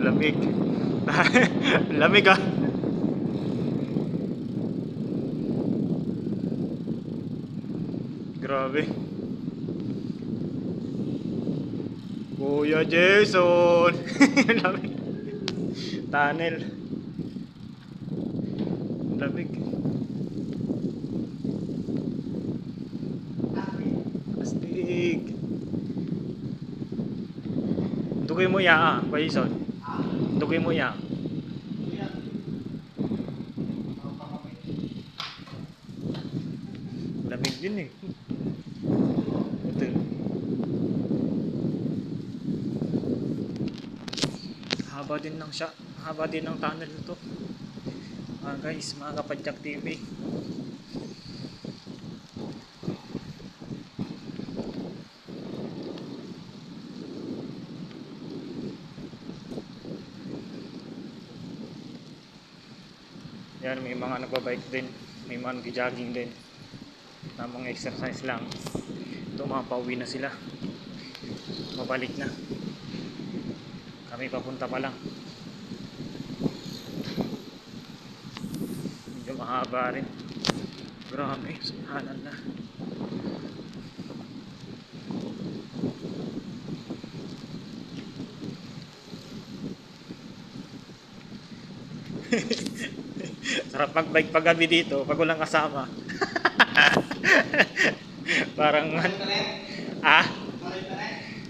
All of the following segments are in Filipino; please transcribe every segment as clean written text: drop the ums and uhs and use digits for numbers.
Lamig. Lamig ah. Grabe. Kuya Jason. Lamig. Tunnel. Lamig. Astig. Dugoy mo ya, Kuya Jason. Dugoy mo ya. Lamig din eh. Ito. Haba din ng tunnel nito. Guys, mga Kapadyak TV. Yan, may mga nagbabike din, may mga nag-jogging din. Tamang exercise lang. Ito, mga pauwi na sila. Babalik na. Kami papunta pa lang. Medyo mahaba rin. Grabe, subhanallah. Sarap mag-bike pag gabi dito, pag walang kasama. Parang ah,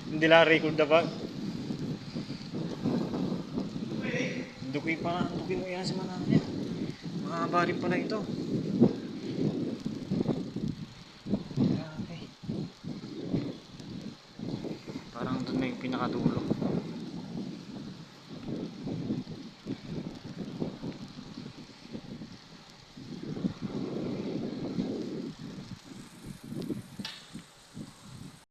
hindi lang record na ba? Dukoy mo yan sa mga niya. Mahaba rin pala ito. Grabe. Parang doon na yung pinakatulog.